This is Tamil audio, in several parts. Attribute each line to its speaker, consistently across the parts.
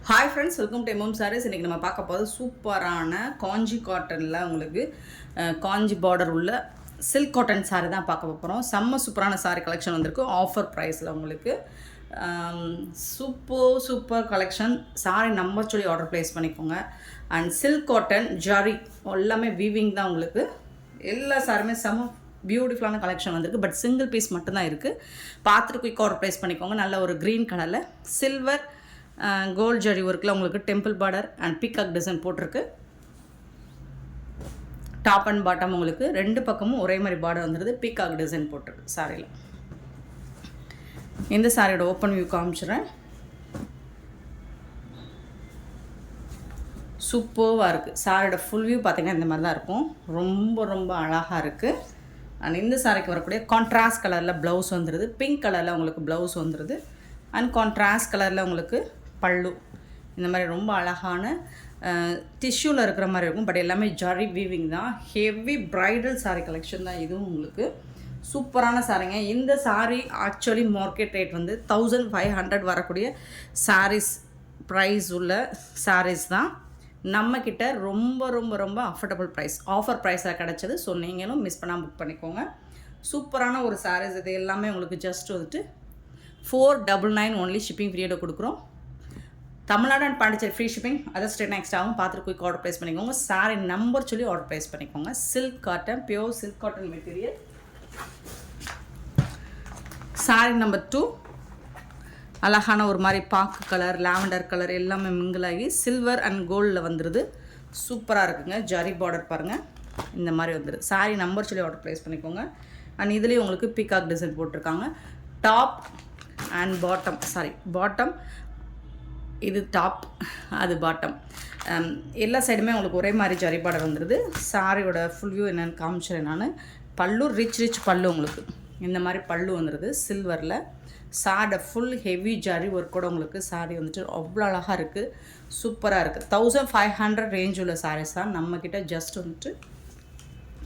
Speaker 1: Hi friends, welcome to MM saris. இன்றைக்கி நம்ம பார்க்க போகிறது சூப்பரான காஞ்சி காட்டனில் உங்களுக்கு காஞ்சி பார்டர் உள்ள சில்க் காட்டன் சாரீ தான் பார்க்க போகிறோம். செம்ம சூப்பரான சாரீ கலெக்ஷன் வந்திருக்கு ஆஃபர் ப்ரைஸில் உங்களுக்கு. Super collection. சாரீ நம்பர் சொல்லி ஆர்டர் ப்ளேஸ் பண்ணிக்கோங்க. அண்ட் சில்க் காட்டன் ஜரி எல்லாமே வீவிங் தான் உங்களுக்கு. எல்லா சாரியுமே செம்ம பியூட்டிஃபுல்லான கலெக்ஷன் வந்திருக்கு. பட் சிங்கிள் பீஸ் மட்டும்தான் இருக்குது. பார்த்துட்டு குயிக் ஆர்டர் ப்ளேஸ் பண்ணிக்கோங்க. நல்ல ஒரு க்ரீன் கலரில் சில்வர் கோல்ட் ஜரி ஒர்க்கில் உங்களுக்கு temple border and peacock design போட்டிருக்கு. டாப் அண்ட் பாட்டம் உங்களுக்கு ரெண்டு பக்கமும் ஒரே மாதிரி பார்டர் வந்துடுது. பீகாக் டிசைன் போட்டிருக்கு சாரியில். இந்த சாரியோட ஓப்பன் வியூ காமிச்சிடுறேன். சூப்பராக இருக்குது. சாரியோட ஃபுல் வியூ பார்த்திங்கன்னா இந்த மாதிரி தான் இருக்கும். ரொம்ப அழகாக இருக்குது. அண்ட் இந்த சாரிக்கு வரக்கூடிய கான்ட்ராஸ்ட் கலரில் ப்ளவுஸ் வந்துடுது. பிங்க் கலரில் உங்களுக்கு ப்ளவுஸ் வந்துடுது. அண்ட் கான்ட்ராஸ்ட் கலரில் உங்களுக்கு பல்லு இந்த மாதிரி ரொம்ப அழகான டிஷ்யூவில் இருக்கிற மாதிரி இருக்கும். பட் எல்லாமே ஜரி வீவிங் தான். ஹெவி ப்ரைடல் சாரீ கலெக்ஷன் தான் இதுவும் உங்களுக்கு. சூப்பரான சாரீங்க. இந்த சாரீ ஆக்சுவலி மார்க்கெட் ரேட் வந்து 1500 வரக்கூடிய சாரீஸ் ப்ரைஸ் உள்ள சாரீஸ் தான். நம்மக்கிட்ட ரொம்ப அஃபோர்டபுள் ப்ரைஸ் ஆஃபர் ப்ரைஸாக கிடச்சது. ஸோ நீங்களும் மிஸ் பண்ணாமல் புக் பண்ணிக்கோங்க. சூப்பரான ஒரு சாரீஸ். இது எல்லாமே உங்களுக்கு ஜஸ்ட் வந்துட்டு 499 ஒன்லி ஷிப்பிங் ஃப்ரீயோட கொடுக்குறோம். Tamil Nadu and Pondicherry free shipping. Other state next ஆகும். பார்த்துட்டு குயிக் ஆர்டர் ப்ளேஸ் பண்ணிக்கோங்க. சாரி நம்பர் சொல்லி ஆர்டர் ப்ளேஸ் பண்ணிக்கோங்க. Silk cotton, pure silk cotton material. Sorry number 2 அழகான ஒரு மாதிரி பாக்கு கலர், லாவெண்டர் கலர் எல்லாமே மிங்கிளாகி சில்வர் அண்ட் கோல்டில் வந்துடுது. சூப்பராக இருக்குங்க. ஜரி பார்டர் பாருங்கள் இந்த மாதிரி வந்துடுது. சாரி நம்பர் சொல்லி ஆர்டர் ப்ளேஸ் பண்ணிக்கோங்க. அண்ட் இதுலேயும் உங்களுக்கு பீகாக் டிசைன் போட்டிருக்காங்க. டாப் அண்ட் பாட்டம் இது டாப், அது பாட்டம். எல்லா சைடுமே உங்களுக்கு ஒரே மாதிரி ஜரி பார்டர் வந்துடுது. சாரியோட ஃபுல் வியூ என்னென்னு காமிச்சிடுறேன் நான். பல்லு ரிச் பல்லு உங்களுக்கு இந்த மாதிரி பல்லு வந்துடுது சில்வரில். சாரியோட ஃபுல் ஹெவி ஜரி ஒர்க்கோட உங்களுக்கு சாரி வந்துட்டு அவ்வளோ அழகாக இருக்குது. சூப்பராக இருக்குது. 1500 ரேஞ்ச் உள்ள சாரீஸ் தான் நம்மக்கிட்ட. ஜஸ்ட் வந்துட்டு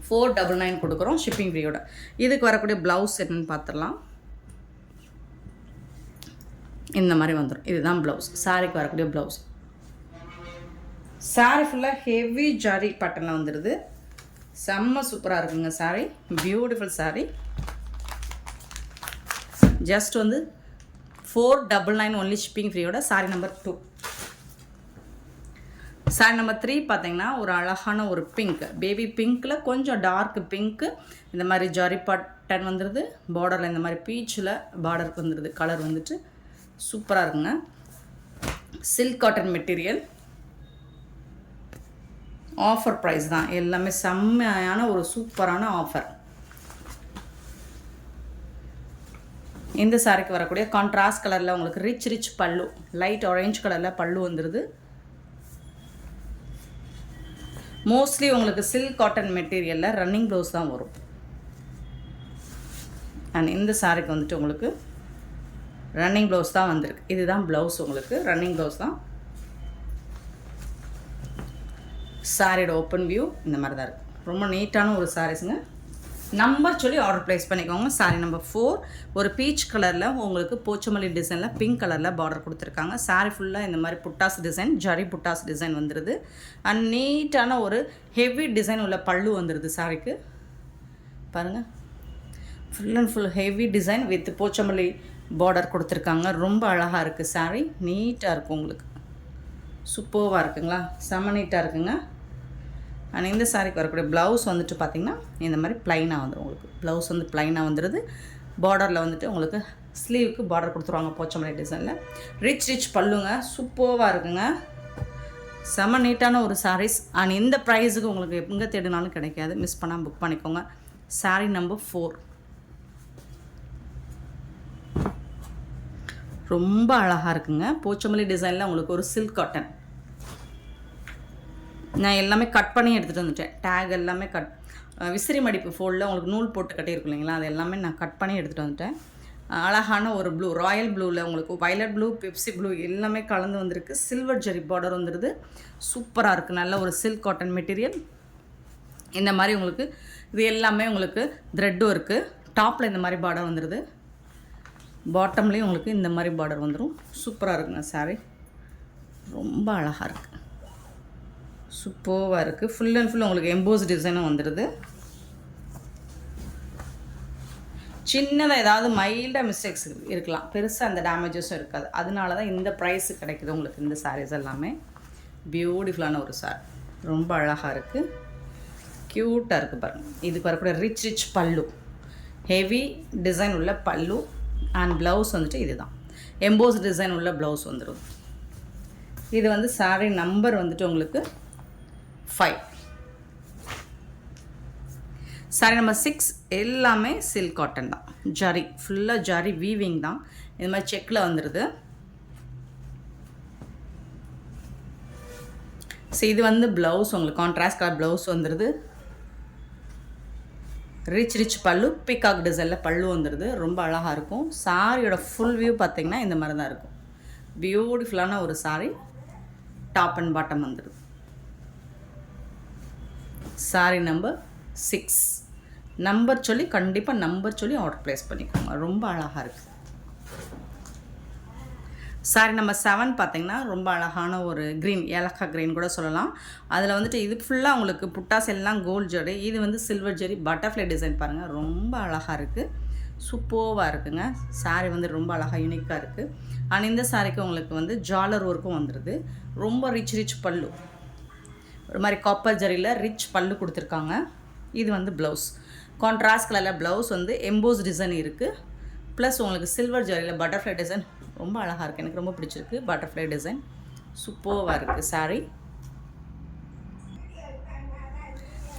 Speaker 1: 499 கொடுக்குறோம் ஷிப்பிங் ஃப்ரீயோட. இதுக்கு வரக்கூடிய ப்ளவுஸ் என்னென்னு பார்த்துடலாம். இந்த மாதிரி வந்துடும். இதுதான் ப்ளவுஸ். சாரிக்கு வரக்கூடிய ப்ளவுஸ். சாரி ஃபுல்லாக ஹெவி ஜரி பட்டனில் வந்துடுது. செம்ம சூப்பராக இருக்குங்க சாரி. Beautiful sorry. ஜஸ்ட் வந்து 499 ஒன்லி ஷிப்பிங் ஃப்ரீயோட. சாரி நம்பர் 2. சாரி நம்பர் 3 பார்த்தீங்கன்னா ஒரு அழகான ஒரு பிங்க், பேபி பிங்க்கில் கொஞ்சம் டார்க் பிங்க்கு. இந்த மாதிரி ஜரி பட்டன் வந்துடுது. பார்டரில் இந்த மாதிரி பீச்சில் பார்டருக்கு வந்துடுது. கலர் வந்துட்டு சூப்பராக இருக்குங்க. Silk cotton material. Offer price தான். எல்லாமே செம்மையான ஒரு சூப்பரான ஆஃபர். இந்த சாரிக்கு வரக்கூடிய கான்ட்ராஸ்ட் கலரில் உங்களுக்கு ரிச் பல்லு, லைட் ஆரஞ்சு கலரில் பல்லு வந்துடுது. மோஸ்ட்லி உங்களுக்கு சில்க் காட்டன் மெட்டீரியலில் ரன்னிங் ப்ளவுஸ் தான் வரும். அண்ட் இந்த சாரிக்கு வந்துட்டு உங்களுக்கு ரன்னிங் ப்ளவுஸ் தான் வந்திருக்கு. இதுதான் ப்ளவுஸ் உங்களுக்கு. ரன்னிங் ப்ளவுஸ் தான். சாரியோட ஓப்பன் வியூ இந்த மாதிரி தான் இருக்குது. ரொம்ப நீட்டான ஒரு சாரீஸுங்க. நம்பர் சொல்லி ஆர்டர் ப்ளேஸ் பண்ணிக்கோங்க. சாரி நம்பர் 4 ஒரு பீச் கலரில் உங்களுக்கு போச்சமல்லி டிசைனில் பிங்க் கலரில் பார்டர் கொடுத்துருக்காங்க. சாரி ஃபுல்லாக இந்த மாதிரி புட்டாஸ் டிசைன், ஜரி புட்டாஸ் டிசைன் வந்துடுது. அண்ட் நீட்டான ஒரு ஹெவி டிசைன் உள்ள பல்லு வந்துடுது சாரிக்கு. பாருங்கள், full and full heavy design with Pochampally border கொடுத்துருக்காங்க. ரொம்ப அழகாக இருக்குது சாரி. நீட்டாக இருக்கும் உங்களுக்கு. சூப்பராக இருக்குங்களா? செம்ம நீட்டாக இருக்குங்க. அண்ட் இந்த சாரிக்கு வரக்கூடிய ப்ளவுஸ் வந்துட்டு பார்த்திங்கன்னா இந்த மாதிரி ப்ளைனாக வந்துடும் உங்களுக்கு. ப்ளவுஸ் வந்து ப்ளைனாக வந்துடுது. பார்டரில் வந்துட்டு உங்களுக்கு ஸ்லீவுக்கு பார்டர் கொடுத்துருவாங்க போச்சமல்லி டிசைனில். ரிச் பல்லுங்க. சூப்பராக இருக்குங்க. செம்ம நீட்டான ஒரு சாரீஸ். அண்ட் இந்த ப்ரைஸுக்கு உங்களுக்கு எங்கே தேடினாலும் கிடைக்காது. மிஸ் பண்ணாமல் புக் பண்ணிக்கோங்க. சாரி நம்பர் 4 ரொம்ப அழகாக இருக்குங்க. போச்சமல்லி டிசைனில் உங்களுக்கு ஒரு சில்க் காட்டன். நான் எல்லாமே கட் பண்ணி எடுத்துகிட்டு வந்துட்டேன். டேக் எல்லாமே விசிறி மடிப்பு ஃபோல்டில் உங்களுக்கு நூல் போட்டு கட்டியிருக்கும் இல்லைங்களா, அது எல்லாமே நான் கட் பண்ணி எடுத்துகிட்டு வந்துட்டேன். அழகான ஒரு ப்ளூ, ராயல் ப்ளூவில் உங்களுக்கு வயலட் ப்ளூ, பெப்சி ப்ளூ எல்லாமே கலந்து வந்திருக்கு. சில்வர் ஜரி பார்டர் வந்துடுது. சூப்பராக இருக்குது. நல்ல ஒரு சில்க் காட்டன் மெட்டீரியல். இந்த மாதிரி உங்களுக்கு இது எல்லாமே உங்களுக்கு த்ரெட்டும் இருக்குது. டாப்பில் இந்த மாதிரி பார்டர் வந்துடுது. பாட்டம்லேயும் உங்களுக்கு இந்த மாதிரி பார்டர் வந்துடும். சூப்பராக இருக்குங்க சாரீ. ரொம்ப அழகாக இருக்குது, சூப்பராக இருக்குது. ஃபுல் அண்ட் ஃபுல் உங்களுக்கு எம்போஸ் டிசைனும் வந்துடுது. சின்னதாக ஏதாவது மைல்டாக மிஸ்டேக்ஸ் இருக்கலாம், பெருசாக அந்த டேமேஜஸும் இருக்காது. அதனால தான் இந்த ப்ரைஸு கிடைக்குது உங்களுக்கு. இந்த சாரீஸ் எல்லாமே பியூட்டிஃபுல்லான ஒரு சாரி, ரொம்ப அழகாக இருக்குது, க்யூட்டாக இருக்குது பாருங்கள். இதுக்கு வரக்கூடிய ரிச் பல்லு, ஹெவி டிசைன் உள்ள பல்லு அண்ட் ப்ளவுஸ் வந்துட்டு இது தான் எம்போஸ் டிசைன் உள்ள ப்ளவுஸ் வந்துடும். இது வந்து சாரீ நம்பர் வந்துட்டு உங்களுக்கு 5. சாரீ நம்பர் 6 எல்லாமே சில்க் காட்டன் தான், ஜரி ஃபுல்லாக ஜரி வீவிங் தான். இது மாதிரி செக்கில் வந்துடுது. ஸோ இது வந்து ப்ளவுஸ் உங்களுக்கு கான்ட்ராஸ்ட் கலர் ப்ளவுஸ் வந்துடுது. ரிச் பல்லு, பீகாக் டிசைனில் பல்லு வந்துடுது, ரொம்ப அழகாக இருக்கும். சாரியோட ஃபுல் வியூ பார்த்திங்கன்னா இந்த மாதிரி தான் இருக்கும். பியூட்டிஃபுல்லான ஒரு சாரீ, டாப் அண்ட் பாட்டம் வந்துடுது. சாரீ நம்பர் 6 நம்பர் சொல்லி கண்டிப்பாக நம்பர் சொல்லி ஆர்டர் ப்ளேஸ் பண்ணிக்கோங்க, ரொம்ப அழகாக இருக்குது. சாரீ நம்பர் 7 பார்த்திங்கன்னா ரொம்ப அழகான ஒரு க்ரீன், ஏலக்காய் க்ரீன் கூட சொல்லலாம். அதில் வந்துட்டு இது ஃபுல்லாக உங்களுக்கு புட்டாஸ் எல்லாம் கோல்ட் ஜரி, இது வந்து சில்வர் ஜரி பட்டர்ஃப்ளை டிசைன் பாருங்கள், ரொம்ப அழகாக இருக்குது, சூப்பராக இருக்குங்க. சாரீ வந்து ரொம்ப அழகாக யூனிக்காக இருக்குது. ஆனால் இந்த சாரீக்கு உங்களுக்கு வந்து ஜாலர் ஒர்க்கும் வந்துடுது. ரொம்ப ரிச் பல்லு, ஒரு மாதிரி காப்பர் ஜரியில் ரிச் பல்லு கொடுத்துருக்காங்க. இது வந்து ப்ளவுஸ் கான்ட்ராஸ்ட் கலரில் ப்ளவுஸ் வந்து எம்போஸ் டிசைன் இருக்குது. ப்ளஸ் உங்களுக்கு சில்வர் ஜரியில் பட்டர்ஃப்ளை டிசைன் ரொம்ப அழகாக இருக்குது, எனக்கு ரொம்ப பிடிச்சிருக்கு. பட்டர்ஃப்ளை டிசைன் சூப்பராக இருக்குது. Sari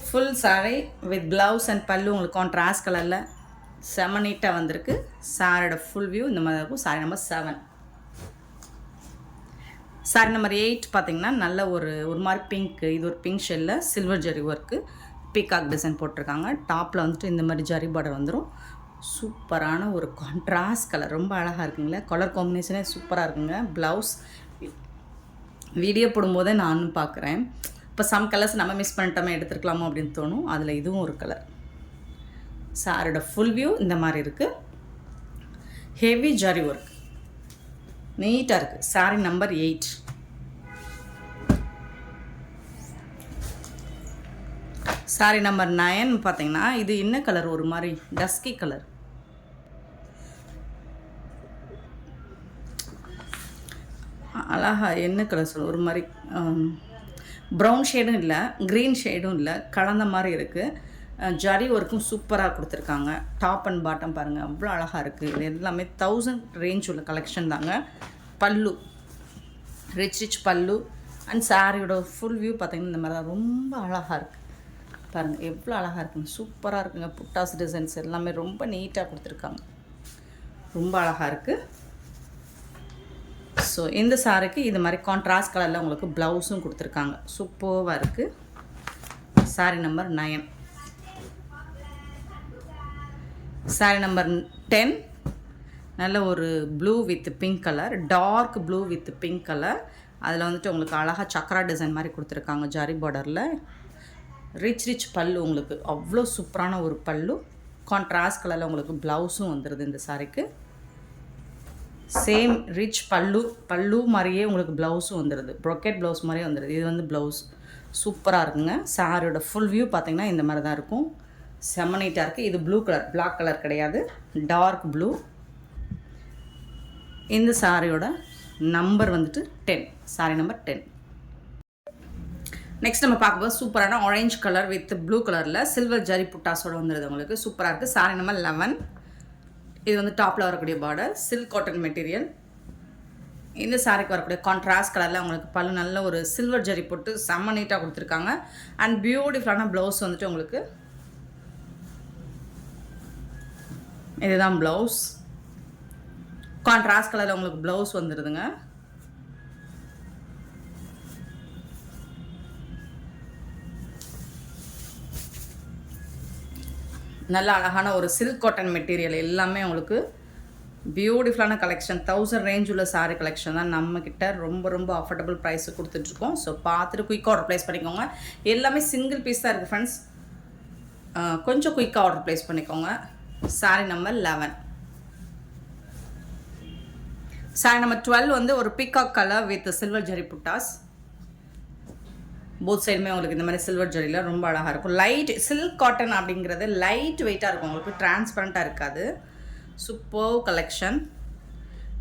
Speaker 1: full sari with blouse and பல்லு உங்களுக்கு கான்ட்ராஸ்ட் கலரில் செம நீட்டாக வந்திருக்கு. சாரியோட ஃபுல் வியூ இந்த மாதிரி இருக்கும். சாரீ நம்பர் 7. சாரீ நம்பர் 8 பார்த்திங்கன்னா நல்ல ஒரு மாதிரி பிங்க்கு, இது ஒரு பிங்க் ஷெல்லில் silver zari work peacock design போட்டிருக்காங்க. டாப்பில் வந்துட்டு இந்த மாதிரி ஜரி பார்டர் வந்துடும். சூப்பரான ஒரு கான்ட்ராஸ்ட் கலர், ரொம்ப அழகாக இருக்குங்களே, கலர் காம்பினேஷனே சூப்பராக இருக்குங்க. ப்ளவுஸ் வீடியோ போடும்போதே நானும் பார்க்குறேன், இப்போ சம் கலர்ஸ் நம்ம மிஸ் பண்ணிட்டோமே எடுத்துருக்கலாமோ அப்படின்னு தோணும். அதில் இதுவும் ஒரு கலர். சாரோட ஃபுல் வியூ இந்த மாதிரி இருக்குது. ஹெவி ஜரி ஒர்க் நீட்டாக இருக்குது. சாரீ நம்பர் 8. சாரீ நம்பர் 9 பார்த்தீங்கன்னா இது என்ன கலர், ஒரு மாதிரி டஸ்கி கலர், அழகா என்ன கலர் சொல்ல, ஒரு மாதிரி ப்ரௌன் ஷேடும் இல்லை, க்ரீன் ஷேடும் இல்லை, கலந்த மாதிரி இருக்குது. ஜரி ஒர்க்கும் சூப்பராக கொடுத்துருக்காங்க. டாப் அண்ட் பாட்டம் பாருங்கள், அவ்வளோ அழகாக இருக்குது. இது எல்லாமே 1000 ரேஞ்ச் உள்ள கலெக்ஷன் தாங்க. பல்லு ரிச் பல்லு அண்ட் சாரியோட ஃபுல் வியூ பார்த்திங்கன்னா இந்த மாதிரி தான், ரொம்ப அழகாக இருக்குது பாருங்கள், எவ்வளோ அழகாக இருக்குங்க, சூப்பராக இருக்குங்க. புட்டாஸ் டிசைன்ஸ் எல்லாமே ரொம்ப நீட்டாக கொடுத்துருக்காங்க, ரொம்ப அழகாக இருக்குது. ஸோ இந்த சாரிக்கு இது மாதிரி கான்ட்ராஸ்ட் கலரில் உங்களுக்கு ப்ளவுஸும் கொடுத்துருக்காங்க, சூப்பராக இருக்குது. சாரீ நம்பர் 9. சாரீ நம்பர் 10 நல்ல ஒரு blue with pink colour, dark blue with pink colour. அதில் வந்துட்டு உங்களுக்கு அழகாக சக்கரா டிசைன் மாதிரி கொடுத்துருக்காங்க ஜரி பார்டரில். ரிச் பல்லு, உங்களுக்கு அவ்வளோ சூப்பரான ஒரு பல்லு. கான்ட்ராஸ்ட் கலரில் உங்களுக்கு ப்ளவுஸும் வந்துடுது இந்த சாரிக்கு. சேம் ரிச் பல்லு மாதிரியே உங்களுக்கு ப்ளவுஸும் வந்துடுது, ப்ரொக்கெட் ப்ளவுஸ் மாதிரியே வந்துடுது. இது வந்து ப்ளவுஸ் சூப்பராக இருக்குங்க. சாரியோட ஃபுல் வியூ பார்த்திங்கன்னா இந்த மாதிரி தான் இருக்கும், செம்ம நீட்டாக இருக்குது. இது ப்ளூ கலர், பிளாக் கலர் கிடையாது, டார்க் ப்ளூ. இந்த சாரியோட நம்பர் வந்துட்டு 10, சாரி நம்பர் 10. நெக்ஸ்ட் நம்ம பார்க்கும்போது சூப்பரான ஆரஞ்சு கலர் வித் ப்ளூ கலரில் சில்வர் ஜரி புட்டாஸோடு வந்துடுது உங்களுக்கு, சூப்பராக இருக்குது. Sorry number 11. இது வந்து டாப்பில் வரக்கூடிய பார்டர், சில்க் காட்டன் மெட்டீரியல். இந்த சாரிக்கு வரக்கூடிய கான்ட்ராஸ்ட் கலரில் உங்களுக்கு பல்லு நல்ல ஒரு சில்வர் ஜரி போட்டு செம்ம நீட்டாக கொடுத்துருக்காங்க. அண்ட் பியூட்டிஃபுல்லான ப்ளவுஸ் வந்துட்டு உங்களுக்கு இதுதான் ப்ளவுஸ். கான்ட்ராஸ்ட் கலரில் உங்களுக்கு ப்ளவுஸ் வந்துடுதுங்க. நல்ல அழகான ஒரு சில்க் காட்டன் மெட்டீரியல், எல்லாமே உங்களுக்கு பியூட்டிஃபுல்லான கலெக்ஷன். 1000 ரேஞ்ச் உள்ள சாரீ கலெக்ஷன் தான் நம்மக்கிட்ட. ரொம்ப அஃபோர்டபுள் ப்ரைஸு கொடுத்துட்ருக்கோம். ஸோ பார்த்துட்டு குயிக்காக ஆர்டர் ப்ளேஸ் பண்ணிக்கோங்க. எல்லாமே சிங்கிள் பீஸ் தான் இருக்குது ஃப்ரெண்ட்ஸ், கொஞ்சம் குயிக்காக ஆர்டர் ப்ளேஸ் பண்ணிக்கோங்க. சாரீ நம்பர் 11. சாரி நம்பர் 12 வந்து ஒரு peacock colour with silver zari buttas. Both சைடுமே உங்களுக்கு இந்த மாதிரி சில்வர் ஜரியில் ரொம்ப அழகாக இருக்கும். லைட் சில்க் காட்டன் அப்படிங்கிறது லைட் வெயிட்டாக இருக்கும், உங்களுக்கு டிரான்ஸ்பரண்ட்டாக இருக்காது. Super collection.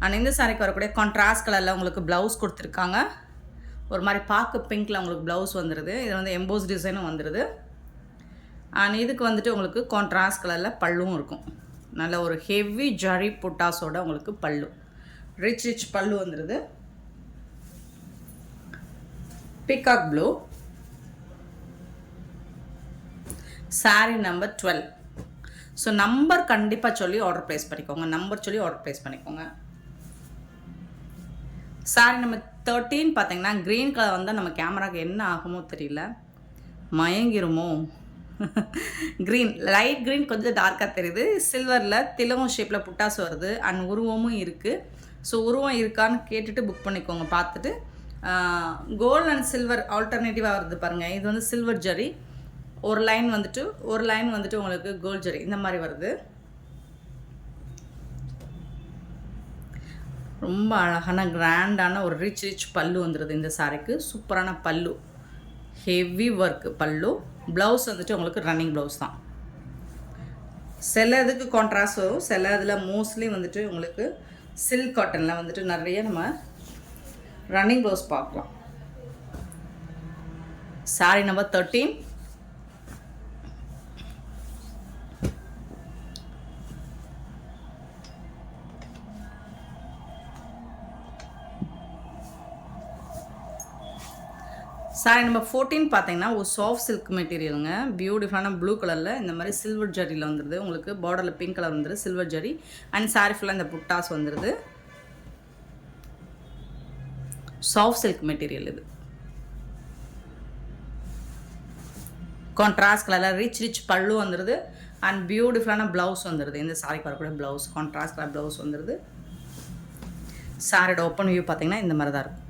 Speaker 1: அண்ட் இந்த சாரிக்கு வரக்கூடிய கான்ட்ராஸ்ட் கலரில் உங்களுக்கு ப்ளவுஸ் கொடுத்துருக்காங்க. ஒரு மாதிரி பார்க்க பிங்க்கில் உங்களுக்கு ப்ளவுஸ் வந்துடுது. இது வந்து எம்போஸ் டிசைனும் வந்துடுது. அண்ட் இதுக்கு வந்துட்டு உங்களுக்கு கான்ட்ராஸ்ட் கலரில் பல்லும் இருக்கும். நல்ல ஒரு ஹெவி ஜரி புட்டாஸோட உங்களுக்கு பல்லு, ரிச் பல்லு வந்துடுது. Peacock blue. Sorry number 12. So number கண்டிப்பாக சொல்லி ஆர்டர் ப்ளேஸ் பண்ணிக்கோங்க. சாரி நம்பர் 13 பார்த்தீங்கன்னா க்ரீன் கலர் வந்தால் நம்ம கேமராவுக்கு என்ன ஆகுமோ தெரியல, மயங்கிருமோ. க்ரீன், லைட் க்ரீன் கொஞ்சம் டார்க்காக தெரியுது. சில்வரில் திலகம் ஷேப்பில் புட்டாஸ் வருது. அண்ட் உருவமும் இருக்குது. ஸோ உருவம் இருக்கான்னு கேட்டுட்டு புக் பண்ணிக்கோங்க. பார்த்துட்டு கோல்டு அண்ட் சில்வர் ஆல்டர்னேட்டிவாக வருது பாருங்கள். இது வந்து சில்வர் ஜரி, ஒரு லைன் வந்துட்டு உங்களுக்கு கோல்ட் ஜரி இந்த மாதிரி வருது. ரொம்ப அழகான கிராண்டான ஒரு ரிச் பல்லு வந்துடுது இந்த சாரிக்கு. சூப்பரான பல்லு, ஹெவி ஒர்க் பல்லு. ப்ளவுஸ் வந்துட்டு உங்களுக்கு ரன்னிங் ப்ளவுஸ் தான். சில இதுக்கு கான்ட்ராஸ்ட் வரும், சில இதில் மோஸ்ட்லி வந்துட்டு உங்களுக்கு சில்க் காட்டனில் வந்துட்டு நிறைய நம்ம ரன்னிங் ப்ளவுஸ் பார்க்கலாம். Sorry number 13. சாரி நம்பர் 14 பார்த்தீங்கன்னா ஒரு சாஃப்ட் சில்க் மெட்டீரியலுங்க. பியூட்டிஃபுல்லான ப்ளூ கலரில் இந்த மாதிரி சில்வர் ஜரியில் வந்துடுது. உங்களுக்கு பார்டரில் பிங்க் கலர் வந்துடுது, சில்வர் ஜரி. அண்ட் சாரி ஃபுல்லாக இந்த புட்டாஸ் வந்துடுது. சாஃப்ட் சில்க் மெட்டீரியல் இது. கான்ட்ராஸ்ட் கலரில் ரிச் பல்லு வந்துடுது. அண்ட் பியூட்டிஃபுல்லான ப்ளவுஸ் வந்துடுது. இந்த சாரிக்கு வரக்கூடிய ப்ளவுஸ் கான்ட்ராஸ்ட் கலர் ப்ளவுஸ் வந்துடுது. சாரியோட ஓப்பன் வியூ பார்த்தீங்கன்னா இந்த மாதிரி தான் இருக்கும்.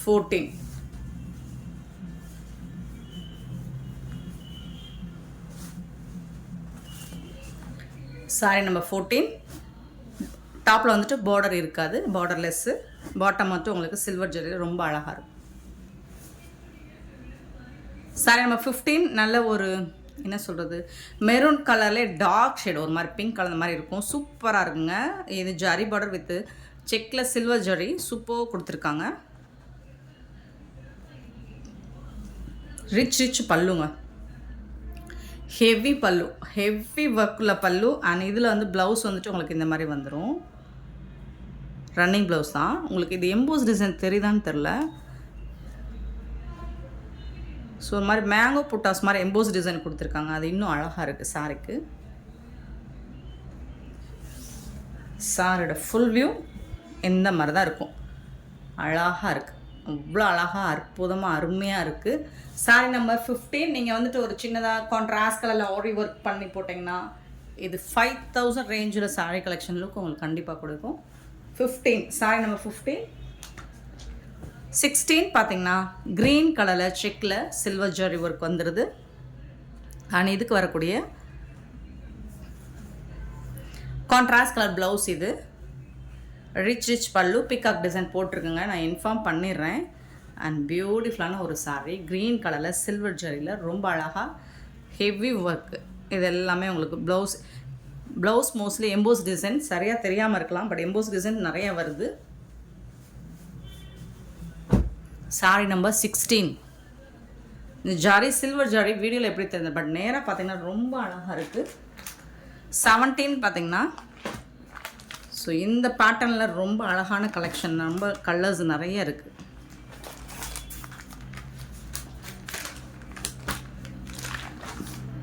Speaker 1: 14. Sorry number 14. டாப்பில் வந்துட்டு பார்டர் இருக்காது, பார்டர்லெஸ்ஸு. பாட்டம் மட்டும் உங்களுக்கு சில்வர் ஜரியில் ரொம்ப அழகாக இருக்கும். சாரி நம்பர் 15 நல்ல ஒரு என்ன சொல்கிறது, மெரூன் கலர்லேயே டார்க் ஷேட், ஒரு மாதிரி பிங்க் கலர் மாதிரி இருக்கும். சூப்பராக இருக்குங்க. இது ஜரி பார்டர் வித்து செக்கில் சில்வர் ஜரி சூப்பராக கொடுத்துருக்காங்க. ரிச் பல்லுங்க, ஹெவி பல்லு, ஹெவி ஒர்க்கில் பல்லு. அண்ட் இதில் வந்து ப்ளவுஸ் வந்துட்டு உங்களுக்கு இந்த மாதிரி வந்துடும். ரன்னிங் ப்ளவுஸ் தான். உங்களுக்கு இது எம்போஸ் டிசைன் தெரியுதான்னு தெரில. ஸோ ஒரு மாதிரி மேங்கோ புட்டாஸ் மாதிரி எம்போஸ் டிசைன் கொடுத்துருக்காங்க. அது இன்னும் அழகாக இருக்குது சாரிக்கு. சாரியோட ஃபுல் வியூ இந்த மாதிரி தான் இருக்கும். அழகாக இருக்குது, அவ்வளோ அழகாக அற்புதமாக அருமையாக இருக்குது. Sorry number 15. நீங்கள் வந்துட்டு ஒரு சின்னதாக கான்ட்ராஸ்ட் கலரில் ஆரி ஒர்க் பண்ணி போட்டிங்கன்னா இது 5000 ரேஞ்சில் சாரி கலெக்ஷன் லுக் உங்களுக்கு கண்டிப்பாக கொடுக்கும். 15 சாரி நம்பர் 15. 16 பார்த்தீங்கன்னா க்ரீன் கலரில் செக்கில் சில்வர் ஜரி ஒர்க் வந்துடுது. அண்ட் இதுக்கு வரக்கூடிய கான்ட்ராஸ்ட் கலர் ப்ளவுஸ். இது ரிச் பல்லு, பிகாக் டிசைன் போட்டிருக்குங்க, நான் இன்ஃபார்ம் பண்ணிடுறேன். அண்ட் பியூட்டிஃபுல்லான ஒரு சாரீ, க்ரீன் கலரில் சில்வர் ஜரியில் ரொம்ப அழகாக ஹெவி ஒர்க்கு. இது எல்லாமே உங்களுக்கு ப்ளவுஸ் மோஸ்ட்லி எம்போஸ் டிசைன், சரியாக தெரியாமல் இருக்கலாம், பட் எம்போஸ் டிசைன் நிறைய வருது. Sorry number 16. இந்த ஜாரி சில்வர் ஜாரி வீடியோவில் எப்படி தெரியுது, பட் நேராக பார்த்தீங்கன்னா ரொம்ப அழகாக இருக்குது. 17 பார்த்தீங்கன்னா ஸோ இந்த பேட்டர்னில் ரொம்ப அழகான கலெக்ஷன், ரொம்ப கலர்ஸ் நிறைய இருக்குது.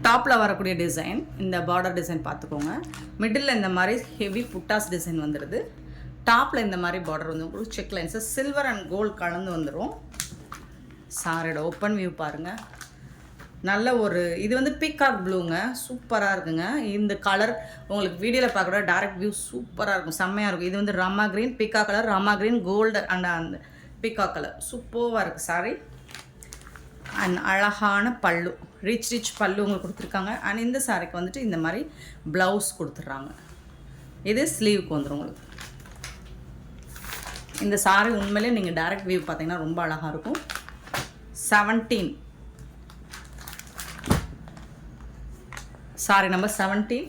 Speaker 1: டாப்பில் வரக்கூடிய டிசைன் இந்த பார்டர் டிசைன் பார்த்துக்கோங்க. மிடில் இந்த மாதிரி ஹெவி புட்டாஸ் டிசைன் வந்துடுது. டாப்பில் இந்த மாதிரி பார்டர் வந்து உங்களுக்கு check lines silver and gold கலந்து வந்துடும். சாரியோட ஓப்பன் வியூ பாருங்கள். நல்ல ஒரு இது வந்து பீகாக் ப்ளூங்க, சூப்பராக இருக்குங்க. இந்த கலர் உங்களுக்கு வீடியோவில் பார்க்குற டைரக்ட் வியூ சூப்பராக இருக்கும், செம்மையாக இருக்கும். இது வந்து Rama green, peacock colour, Rama green, gold and அந்த பீகாக் கலர் சூப்பராக இருக்குது சாரி. அண்ட் அழகான பல்லு, ரிச் பல்லு உங்களுக்கு கொடுத்துருக்காங்க. அண்ட் இந்த சாரிக்கு வந்துட்டு இந்த மாதிரி ப்ளவுஸ் கொடுத்துட்றாங்க. இது ஸ்லீவுக்கு வந்துடும் உங்களுக்கு. இந்த சாரி உண்மையிலே நீங்கள் டைரக்ட் வியூ பார்த்தீங்கன்னா ரொம்ப அழகாக இருக்கும். 17 சாரி நம்பர் 17.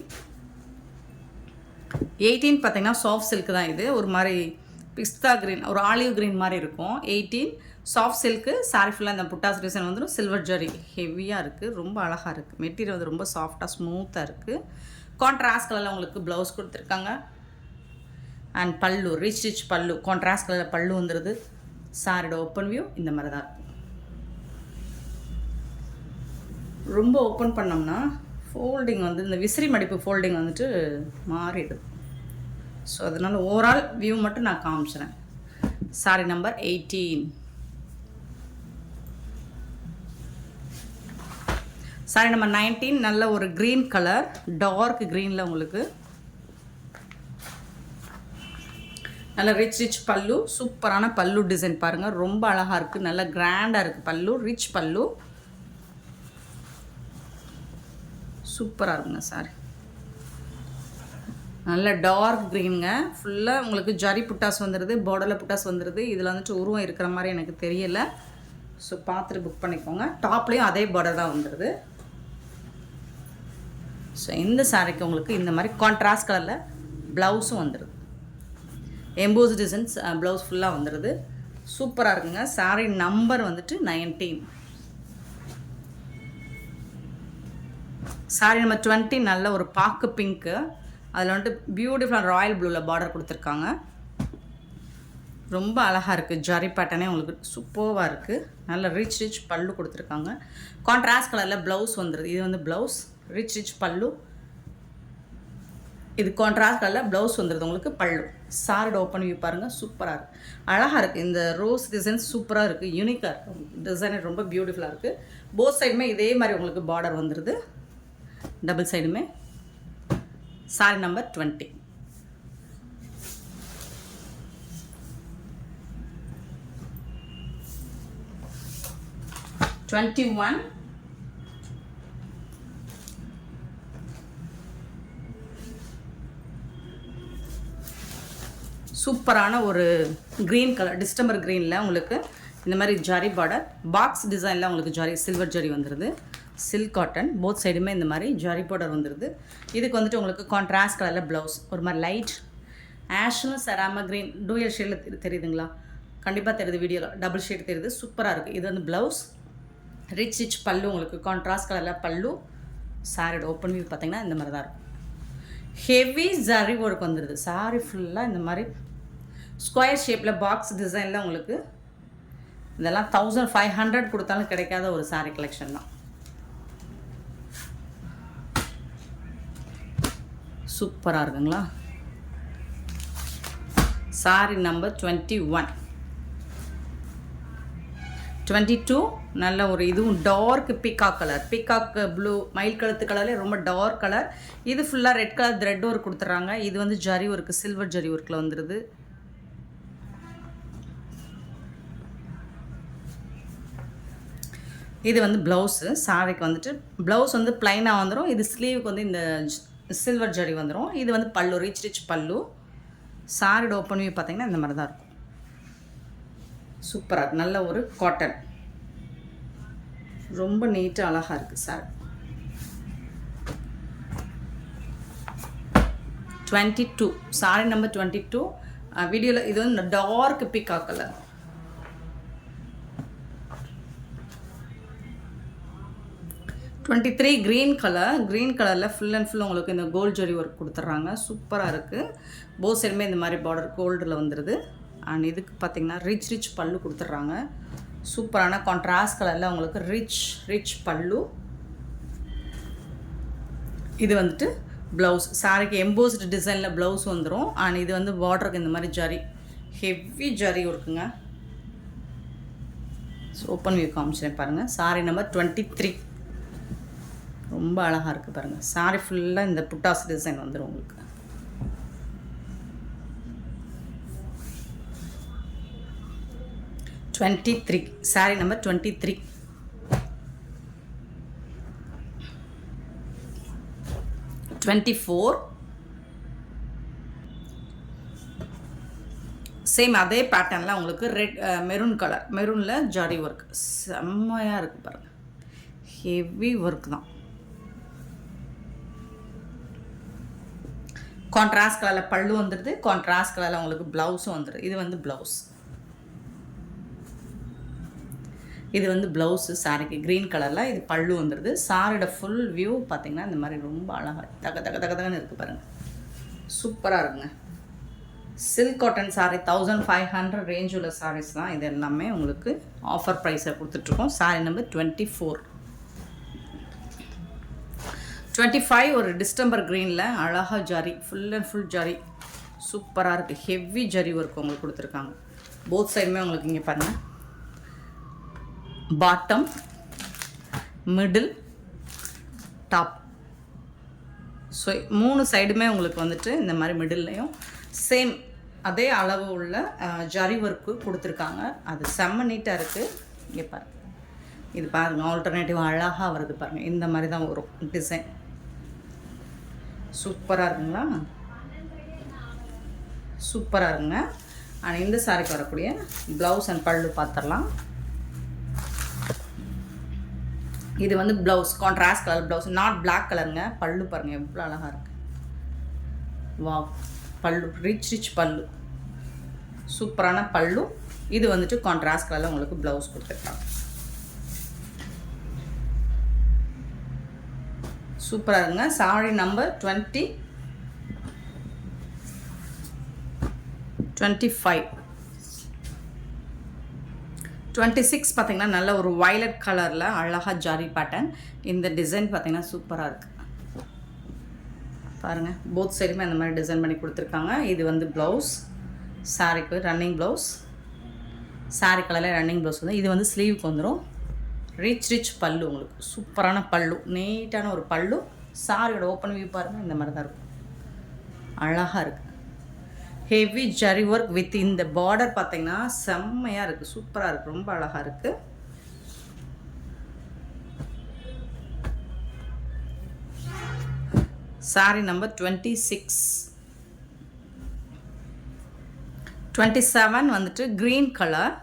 Speaker 1: 18 பார்த்தீங்கன்னா சாஃப்ட் சில்க் தான். இது ஒரு மாதிரி பிஸ்தா க்ரீன், ஒரு ஆலிவ் க்ரீன் மாதிரி இருக்கும். 18 சாஃப்ட் சில்க்கு. சாரி ஃபுல்லாக இந்த புட்டாஸ் டிசைன் வந்துடும். சில்வர் ஜரி ஹெவியாக இருக்குது, ரொம்ப அழகாக இருக்குது. மெட்டீரியல் வந்து ரொம்ப சாஃப்டாக ஸ்மூத்தாக இருக்குது. கான்ட்ராஸ்ட் கலரில் உங்களுக்கு ப்ளவுஸ் கொடுத்துருக்காங்க. அண்ட் பல்லு ரிச் பல்லு, கான்ட்ராஸ்ட் கலரில் பல்லு வந்துடுது. சாரியோட ஓப்பன் வியூ இந்த மாதிரி தான் இருக்கும். ரொம்ப ஓப்பன் பண்ணோம்னா ஃபோல்டிங் வந்து இந்த விசிறி மடிப்பு ஃபோல்டிங் வந்துட்டு மாறிடுது. ஸோ அதனால் ஓவரால் வியூ மட்டும் நான் காமிச்சிறேன். சாரி நம்பர் 18. சாரி நம்பர் 19 நல்ல ஒரு க்ரீன் கலர், டார்க் க்ரீனில் உங்களுக்கு நல்ல ரிச் பல்லு. சூப்பரான பல்லு டிசைன் பாருங்கள், ரொம்ப அழகாக இருக்குது, நல்ல கிராண்டாக இருக்குது பல்லு, ரிச் பல்லு, சூப்பராக இருக்குங்க சாரி. நல்ல டார்க் க்ரீனுங்க, ஃபுல்லாக உங்களுக்கு ஜரி புட்டாஸ் வந்துடுது, பார்டரில் புட்டாஸ் வந்துடுது. இதில் வந்துட்டு உருவம் இருக்கிற மாதிரி எனக்கு தெரியலை. ஸோ பார்த்துட்டு புக் பண்ணிக்கோங்க. டாப்லேயும் அதே பார்டர் தான் வந்துடுது. ஸோ இந்த சாரிக்கு உங்களுக்கு இந்த மாதிரி கான்ட்ராஸ்ட் கலரில் ப்ளவுஸும் வந்துடுது. எம்போஸ் டிசைன்ஸ் ப்ளவுஸ் ஃபுல்லாக வந்துடுது. சூப்பராக இருக்குங்க. சாரி நம்பர் வந்துட்டு 19. சாரி நம்பர் 20 நல்ல ஒரு பாக்கு பிங்க்கு. அதில் வந்துட்டு பியூட்டிஃபுல்லாக ராயல் ப்ளூவில் பார்டர் கொடுத்துருக்காங்க. ரொம்ப அழகாக இருக்குது. ஜரி பேட்டர்னே உங்களுக்கு சூப்பராக இருக்குது. நல்ல ரிச் பல்லு கொடுத்துருக்காங்க. கான்ட்ராஸ்ட் கலரில் ப்ளவுஸ் வந்துடுது. இது வந்து ப்ளவுஸ், ரிச் பல்லு. இது கான்ட்ராஸ்ட் கலரில் ப்ளவுஸ் வந்துடுது உங்களுக்கு பல்லு. சாரியோட ஓப்பன் வியூ பாருங்கள், சூப்பராக இருக்குது, அழகாக இருக்குது. இந்த ரோஸ் டிசைன் சூப்பராக இருக்குது, யூனிக்காக இருக்குது. டிசைன் ரொம்ப பியூட்டிஃபுல்லாக இருக்குது. போத் சைடுமே இதே மாதிரி உங்களுக்கு பார்டர் வந்துடுது, டபுள் சைடுமே. Sorry number 20. சூப்பரான ஒரு க்ரீன் கலர், டிஸ்டம்பர் க்ரீனில் உங்களுக்கு இந்த மாதிரி ஜரி பார்டர், பாக்ஸ் டிசைனில் உங்களுக்கு ஜரி, சில்வர் ஜரி வந்துடுது. சில்க் காட்டன், போத் சைடுமே இந்த மாதிரி ஜரி பார்டர் வந்துடுது. இதுக்கு வந்துட்டு உங்களுக்கு கான்ட்ராஸ்ட் கலரில் ப்ளவுஸ், ஒரு மாதிரி லைட் ஆஷ்னு செராமா க்ரீன் டூயல் ஷேடில் தெரியுதுங்களா? கண்டிப்பாக தெரியுது, வீடியோவில் டபுள் ஷேட் தெரியுது, சூப்பராக இருக்குது. இது வந்து ப்ளவுஸ், ரிச் பல்லு உங்களுக்கு கான்ட்ராஸ்ட் கலரில் பல்லு. சாரியோட ஓப்பன் வியூ பார்த்தீங்கன்னா இந்த மாதிரி தான் இருக்கும். ஹெவி ஜரி ஒர்க் வந்துடுது. சாரி ஃபுல்லாக இந்த மாதிரி ஸ்கொயர் ஷேப்பில் பாக்ஸ் டிசைனில் உங்களுக்கு இதெல்லாம் 1500 கொடுத்தாலும் கிடைக்காத ஒரு சாரீ கலெக்ஷன் தான். சூப்பராக இருக்குங்களா? Sorry number 21. 22 நல்ல ஒரு இதுவும் dark peacock colour, peacock blue, மயில் கழுத்து கலர்லேயே ரொம்ப டார்க் கலர். இது ஃபுல்லாக ரெட் கலர் த்ரெட் ஒர்க் கொடுத்துட்றாங்க. இது வந்து ஜரி ஒர்க்கு, சில்வர் ஜரி ஒர்க்கில் வந்துடுது. இது வந்து ப்ளவுஸு. சாரிக்கு வந்துட்டு ப்ளவுஸ் வந்து ப்ளைனாக வந்துடும். இது ஸ்லீவுக்கு வந்து இந்த சில்வர் ஜரி வந்துடும். இது வந்து பல்லு, ரிச் பல்லு. சாரியோட ஓப்பன் வியூ பார்த்தீங்கன்னா இந்த மாதிரி தான் இருக்கும். சூப்பராக இருக்குது. நல்ல ஒரு காட்டன், ரொம்ப நீட்டாக அழகாக இருக்குது சார். 22 sorry number 22. வீடியோவில் இது வந்து dark peacock colour. 23 green colour. Green கலரில் ஃபுல் அண்ட் ஃபுல் உங்களுக்கு இந்த கோல்ட் ஜரி ஒர்க் கொடுத்துட்றாங்க. சூப்பராக இருக்குது. போத் சைடுமே இந்த மாதிரி பார்டர் கோல்டில் வந்துடுது. அண்ட் இதுக்கு பார்த்திங்கன்னா ரிச் பல்லு கொடுத்துட்றாங்க. சூப்பரான கான்ட்ராஸ்ட் கலரில் உங்களுக்கு ரிச் பல்லு. இது வந்துட்டு ப்ளவுஸ். சாரிக்கு எம்போஸ்டு டிசைனில் ப்ளவுஸ் வந்துடும். அண்ட் இது வந்து பார்டருக்கு இந்த மாதிரி ஜரி, ஹெவி ஜரி இருக்குங்க. ஸோ ஓப்பன் வியூ காமிச்சினேன் பாருங்கள். Sorry number 23. ரொம்ப அழகாக இருக்குது பாருங்கள். சாரி ஃபுல்லாக இந்த புட்டாஸ் டிசைன் வந்துடும் உங்களுக்கு. Sorry number 23. 24. சேம் அதே பேட்டர்னில் உங்களுக்கு ரெட் மெரூன் கலர், மெரூனில் ஜரி ஒர்க் செம்மையாக இருக்குது பாருங்கள். ஹெவி ஒர்க் தான். கான்ட்ராஸ்ட் கலரில் பல்லு வந்துடுது, கான்ட்ராஸ்ட் கலரில் உங்களுக்கு ப்ளவுஸும் வந்துடுது. இது வந்து ப்ளவுஸ், இது வந்து ப்ளவுஸு சாரிக்கு க்ரீன் கலரில். இது பல்லு வந்துடுது. சாரியோட ஃபுல் வியூ பார்த்திங்கன்னா இந்த மாதிரி ரொம்ப அழகாக தகன்னு இருக்குது பாருங்கள். சூப்பராக இருக்குங்க. சில்க் காட்டன் சாரீ 1500 ரேஞ்ச் உள்ள சாரீஸ் தான் இது எல்லாமே. உங்களுக்கு ஆஃபர் ப்ரைஸை கொடுத்துட்ருக்கோம். சாரீ நம்பர் 24. 25 ஒரு டிஸ்டம்பர் க்ரீனில் அழகாக zari, full and full zari சூப்பராக இருக்குது. ஹெவி ஜரி ஒர்க் உங்களுக்கு கொடுத்துருக்காங்க. போத் சைடுமே உங்களுக்கு இங்கே பாருங்கள், பாட்டம், மிடில், டாப். ஸோ 3 சைடுமே உங்களுக்கு வந்துட்டு இந்த மாதிரி மிடில்லையும் சேம் அதே அளவு உள்ள ஜரி ஒர்க்கு கொடுத்துருக்காங்க. அது செம்ம நீட்டாக இருக்குது. இங்கே பாருங்கள், இது பாருங்கள் ஆல்டர்னேட்டிவ் அழகாக வருது பாருங்கள். இந்த மாதிரி தான் வரும் டிசைன். சூப்பராக இருக்குங்களா? சூப்பராக இருக்குங்க. ஆனால் இந்த சாரிக்கு வரக்கூடிய ப்ளவுஸ் அண்ட் பல்லு பார்த்துடலாம். இது வந்து blouse contrast colour blouse, not black கலருங்க. பல்லு பாருங்கள் எவ்வளோ அழகாக இருக்குது. வாவ், பல்லு ரிச் பல்லு, சூப்பரான பல்லு. இது வந்துட்டு கான்ட்ராஸ்ட் கலரில் உங்களுக்கு ப்ளவுஸ் கொடுத்துருக்காங்க. சூப்பராக இருக்குங்க. Sorry number 25. 26 பார்த்திங்கன்னா நல்ல ஒரு வயலட் கலரில் அழகாக ஜாரி பேட்டர்ன். இந்த டிசைன் பார்த்திங்கன்னா சூப்பராக இருக்குது பாருங்கள். போத் சைடுமே அந்த மாதிரி டிசைன் பண்ணி கொடுத்துருக்காங்க. இது வந்து ப்ளவுஸ், சாரிக்கு ரன்னிங் ப்ளவுஸ், சாரி கலரில் ரன்னிங் ப்ளவுஸ் வந்து இது வந்து ஸ்லீவுக்கு வந்துடும். ரிச் பல்லு, உங்களுக்கு சூப்பரான பல்லு, நீட்டான ஒரு பல்லு. சாரியோட ஓப்பன் வியூ பாருங்கள், இந்த மாதிரி தான் இருக்கும். அழகாக இருக்குது. ஹெவி ஜரி ஒர்க் வித் இந்த பார்டர் பார்த்திங்கன்னா செம்மையாக இருக்குது, சூப்பராக இருக்குது, ரொம்ப அழகாக இருக்குது. Sorry number 26. 27 வந்துட்டு க்ரீன் கலர்.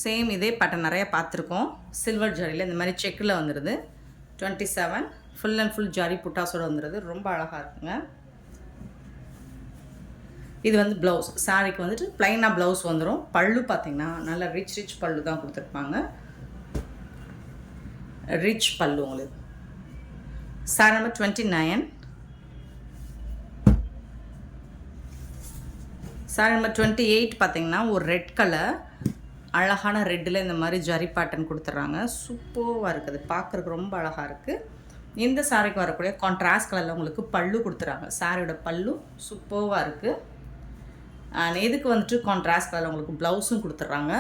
Speaker 1: சேம் இதே பேட்டர்ன் நிறைய பார்த்துருக்கோம். சில்வர் ஜரியில் இந்த மாதிரி செக்கில் வந்துடுது. 27 ஃபுல் அண்ட் ஃபுல் ஜரி புட்டாஸோடு வந்துடுது. ரொம்ப அழகாக இருக்குங்க. இது வந்து ப்ளவுஸ், சாரிக்கு வந்துட்டு ப்ளைனாக ப்ளவுஸ் வந்துடும். பல்லு பார்த்திங்கன்னா நல்ல ரிச் பல்லு தான் கொடுத்துருப்பாங்க. ரிச் பல்லு உங்களுக்கு. Sorry number 29. சாரி நம்பர் 28 பார்த்திங்கன்னா ஒரு ரெட் கலர், அழகான ரெட்டில் இந்த மாதிரி ஜரி பேட்டர்ன் கொடுத்துட்றாங்க. சூப்பராக இருக்குது, பார்க்குறதுக்கு ரொம்ப அழகாக இருக்குது. இந்த சாரிக்கு வரக்கூடிய கான்ட்ராஸ்ட் கலரில் உங்களுக்கு பல்லு கொடுத்துறாங்க. சாரியோட பல்லு சூப்பராக இருக்குது. அண்ட் இதுக்கு வந்துட்டு கான்ட்ராஸ்ட் கலரில் உங்களுக்கு ப்ளவுஸும் கொடுத்துட்றாங்க.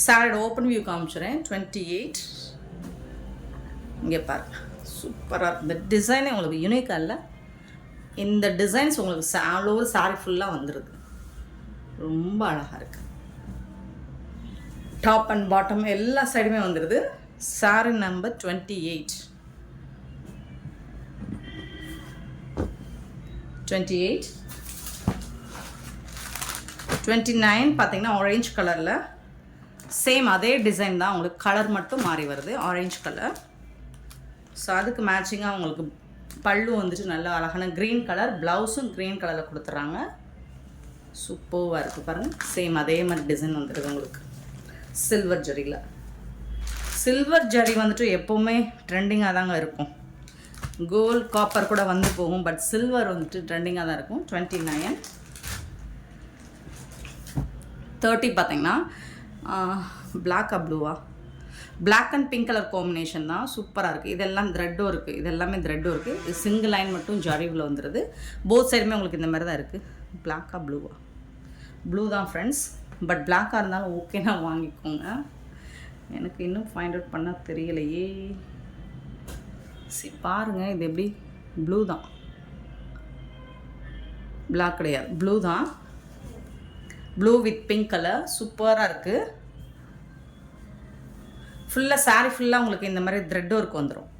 Speaker 1: சாரியோட ஓப்பன் வியூ காமிச்சுறேன். 28 இங்கே பாருங்கள், சூப்பராக இந்த டிசைனே உங்களுக்கு யூனிக்காக இல்லை. இந்த டிசைன்ஸ் உங்களுக்கு ஆல் ஓவர் சாரி ஃபுல்லாக வந்துடுது. ரொம்ப அழகாக இருக்குது. டாப் அண்ட் பாட்டம் எல்லா சைடுமே வந்துடுது. Sorry number 28. 29 பார்த்திங்கன்னா ஆரஞ்சு கலரில் சேம் அதே டிசைன் தான், உங்களுக்கு கலர் மட்டும் மாறி வருது, ஆரஞ்சு கலர். ஸோ அதுக்கு மேட்சிங்காக உங்களுக்கு பல்லு வந்துட்டு நல்லா அழகான க்ரீன் கலர், ப்ளவுஸும் க்ரீன் கலரில் கொடுத்துட்றாங்க. சூப்பராக இருக்குது பாருங்கள். சேம் அதே மாதிரி டிசைன் வந்துடுது உங்களுக்கு சில்வர் ஜரியில். சில்வர் ஜரி வந்துட்டு எப்போவுமே ட்ரெண்டிங்காக தாங்க இருக்கும். கோல்ட் காப்பர் கூட வந்து போகும், பட் சில்வர் வந்துட்டு ட்ரெண்டிங்காக தான் இருக்கும். 29. 30 பார்த்திங்கன்னா பிளாக்கா ப்ளூவா, black and pink colour combination தான், சூப்பராக இருக்குது. இதெல்லாம் த்ரெட்டும் இருக்குது, இது எல்லாமே த்ரெட்டும் இருக்குது. இது சிங்கிள் லைன் மட்டும் ஜரிவில் வந்துடுது. போத் சைடுமே உங்களுக்கு இந்த மாதிரி தான் இருக்குது. பிளாக்கா ப்ளூவா, ப்ளூ தான் ஃப்ரெண்ட்ஸ், பட் பிளாக்காக இருந்தாலும் ஓகேனா வாங்கிக்கோங்க. எனக்கு இன்னும் ஃபைண்ட் அவுட் பண்ணால் தெரியலையே. சரி பாருங்கள், இது எப்படி ப்ளூ தான், பிளாக் கிடையாது, ப்ளூ தான். ப்ளூ வித் பிங்க் கலர் சூப்பராக இருக்குது. ஃபுல்லாக சாரீ ஃபுல்லாக உங்களுக்கு இந்த மாதிரி த்ரெட் ஒர்க் வந்துடும்.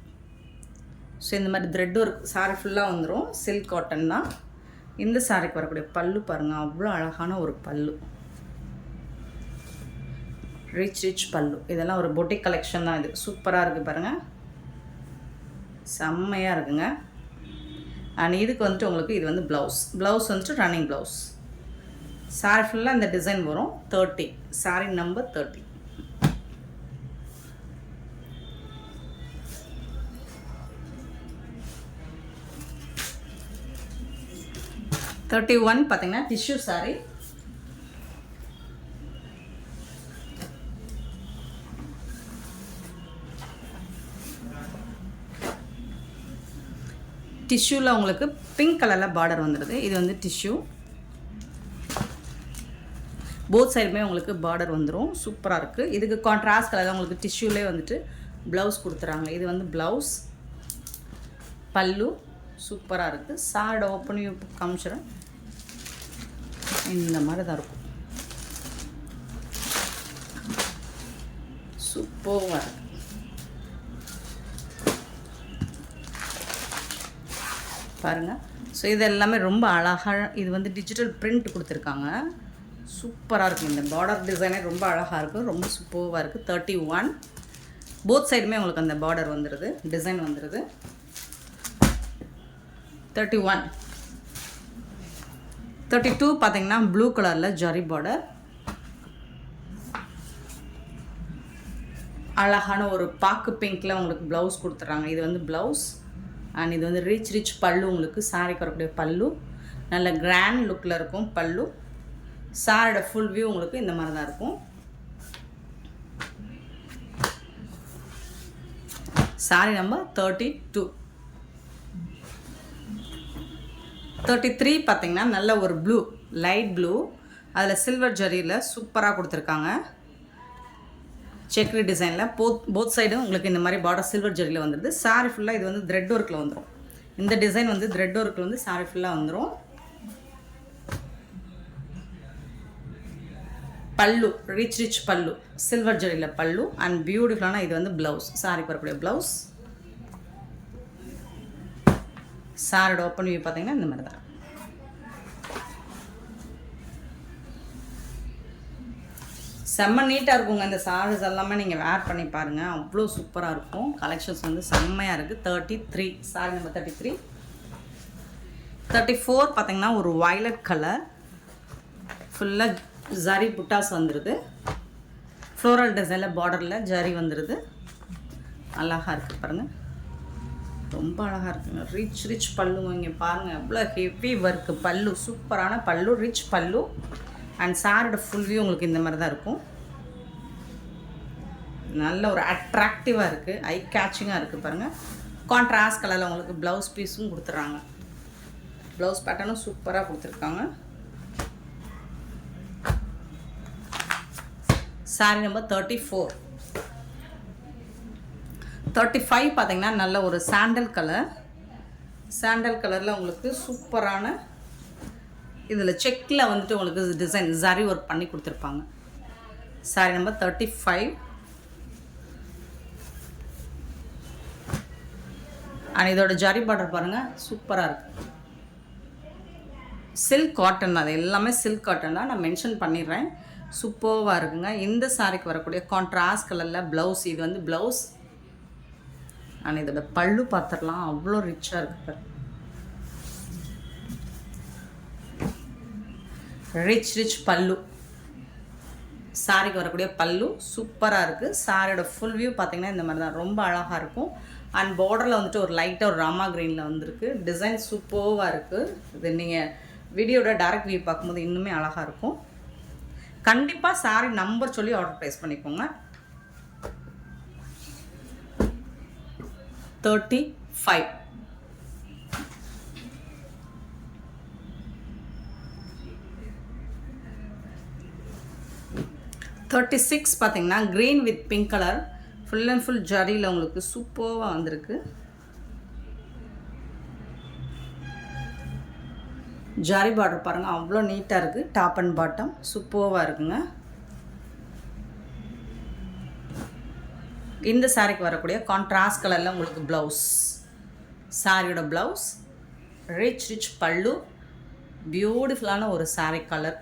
Speaker 1: ஸோ இந்த மாதிரி த்ரெட் ஒர்க் சாரி ஃபுல்லாக வந்துடும். சில்க் காட்டன் தான். இந்த சாரிக்கு வரக்கூடிய பல்லு பாருங்கள், அவ்வளோ அழகான ஒரு பல்லு, ரிச் பல்லு. இதெல்லாம் ஒரு பொட்டிக் கலெக்ஷன் தான். இது சூப்பராக இருக்குது பாருங்கள், செம்மையாக இருக்குங்க. அண்ட் இதுக்கு வந்துட்டு உங்களுக்கு இது வந்து ப்ளவுஸ் வந்துட்டு ரன்னிங் ப்ளவுஸ். சாரி ஃபுல்லாக இந்த டிசைன் வரும். 30 சாரி நம்பர் 30. பார்த்தீங்கன்னா டிஷ்யூ சாரி. டிஷ்யூவில் உங்களுக்கு பிங்க் கலரில் பார்டர் வந்துடுது. இது வந்து டிஷ்யூ, போத் சைடுமே உங்களுக்கு பார்டர் வந்துடும். சூப்பராக இருக்குது. இதுக்கு கான்ட்ராஸ்ட் கலரில் உங்களுக்கு டிஷ்யூலே வந்துட்டு ப்ளவுஸ் கொடுத்துறாங்க. இது வந்து ப்ளவுஸ், பல்லு சூப்பராக இருக்குது. சாரோட ஓப்பன் வியூ காமிச்சிடும். இந்த மாதிரி தான் இருக்கும். சூப்பராக இருக்குது. பாருங்கள். ஸோ இது எல்லாமே ரொம்ப அழகாக, இது வந்து டிஜிட்டல் பிரிண்ட் கொடுத்துருக்காங்க. சூப்பராக இருக்குது. இந்த பார்டர் டிசைனே ரொம்ப அழகாக இருக்குது, ரொம்ப சூப்பராக இருக்குது. 31 போத் சைடுமே உங்களுக்கு அந்த பார்டர் வந்துடுது, டிசைன் வந்துடுது. 31 32 பார்த்தீங்கன்னா ப்ளூ கலரில் ஜரி பார்டர், அழகான ஒரு பாக்கு பிங்க்கில் உங்களுக்கு ப்ளவுஸ் கொடுத்துட்றாங்க. இது வந்து ப்ளவுஸ். அண்ட் இது வந்து ரிச் பல்லு. உங்களுக்கு சாரிக்கு வரக்கூடிய பல்லு நல்ல கிராண்ட் லுக்கில் இருக்கும். பல்லு சாரியோட ஃபுல் வியூ உங்களுக்கு இந்த மாதிரி தான் இருக்கும். Sorry number 32. 33 பார்த்தீங்கன்னா நல்ல ஒரு ப்ளூ, லைட் ப்ளூ, அதில் சில்வர் ஜரியில் சூப்பராக கொடுத்துருக்காங்க. செக்ரி டிசைனில் போத் சைடும் உங்களுக்கு இந்த மாதிரி பார்டர் சில்வர் ஜரியில் வந்துடுது. சாரி ஃபுல்லாக இது வந்து த்ரெட் ஒர்க்கில் வந்துடும். இந்த டிசைன் வந்து த்ரெட் ஒர்க்கில் வந்து சாரி ஃபுல்லாக வந்துடும். பல்லு ரிச் பல்லு, சில்வர் ஜரியில் பல்லு. அண்ட் பியூட்டிஃபுல்லான இது வந்து ப்ளவுஸ், சாரிக்கு வரக்கூடிய ப்ளவுஸ். சாரோட ஓப்பன் வியூ பார்த்தீங்கன்னா இந்த மாதிரி தான். செம்ம நீட்டாக இருக்குங்க. இந்த சாரீஸ் எல்லாமே நீங்கள் வேர் பண்ணி பாருங்கள், அவ்வளோ சூப்பராக இருக்கும். கலெக்ஷன்ஸ் வந்து செம்மையாக இருக்குது. 33 சாரி நம்பர் 33. 34 பார்த்தீங்கன்னா ஒரு வயலட் கலர், ஃபுல்லாக ஜரி புட்டாஸ் வந்துடுது. ஃப்ளோரல் டிசைனில் பார்டரில் ஜரி வந்துடுது. அழகாக இருக்குது பாருங்கள், ரொம்ப அழகாக இருக்குங்க. ரிச் பல்லுங்க. இங்கே பாருங்கள் எவ்வளோ ஹெவி ஒர்க்கு. பல்லு சூப்பரான பல்லு, ரிச் பல்லு. அண்ட் சாரோட ஃபுல் வியூ உங்களுக்கு இந்த மாதிரி தான் இருக்கும். நல்ல ஒரு அட்ராக்டிவாக இருக்குது, ஐ கேச்சிங்காக இருக்குது பாருங்கள். கான்ட்ராஸ்ட் கலரில் உங்களுக்கு ப்ளவுஸ் பீஸும் கொடுத்துட்றாங்க. ப்ளவுஸ் பேட்டர்னும் சூப்பராக கொடுத்துருக்காங்க. Sorry number 34. 35 பார்த்தீங்கன்னா நல்ல ஒரு சாண்டல் கலரில் உங்களுக்கு சூப்பரான இதில் செக்கில் வந்துட்டு உங்களுக்கு டிசைன் ஜரி ஒர்க் பண்ணி கொடுத்துருப்பாங்க. Sorry number 35. அண்ட் இதோட ஜரி பார்டர் பாருங்கள், சூப்பராக இருக்குது. சில்க் காட்டன் தான், அது எல்லாமே சில்க் காட்டன் தான், நான் மென்ஷன் பண்ணிடுறேன். சூப்பராக இருக்குங்க. இந்த சாரிக்கு வரக்கூடிய கான்ட்ராஸ்ட் கலரில் ப்ளவுஸ், இது வந்து ப்ளவுஸ். அண்ட் இதோட பல்லு பார்த்துடலாம், அவ்வளோ ரிச்சாக இருக்குது. ரிச் பல்லு, சாரிக்கு வரக்கூடிய பல்லு சூப்பராக இருக்குது. சாரியோட ஃபுல் வியூ பார்த்தீங்கன்னா இந்த மாதிரி தான், ரொம்ப அழகாக இருக்கும். அண்ட் பார்டரில் வந்துட்டு ஒரு லைட்டாக ஒரு ராமா க்ரீனில் வந்துருக்கு. டிசைன் சூப்பராக இருக்குது. இது நீங்கள் வீடியோட டைரக்ட் வியூ பார்க்கும்போது இன்னுமே அழகாக இருக்கும். கண்டிப்பாக சாரி நம்பர் சொல்லி ஆர்டர் ப்ளேஸ் பண்ணிக்கோங்க. 35. 36 பார்த்தீங்கன்னா green with pink colour, full and full ஜரியில் உங்களுக்கு சூப்பராக வந்திருக்கு. ஜரி பார்டர் பாருங்கள், அவ்வளோ நீட்டாக இருக்குது. டாப் அண்ட் பாட்டம் சூப்பராக இருக்குங்க. இந்த சாரிக்கு வரக்கூடிய கான்ட்ராஸ்ட் கலரில் உங்களுக்கு ப்ளவுஸ். சாரியோட ப்ளவுஸ், ரிச் பல்லு, பியூட்டிஃபுல்லான ஒரு சாரீ கலர்,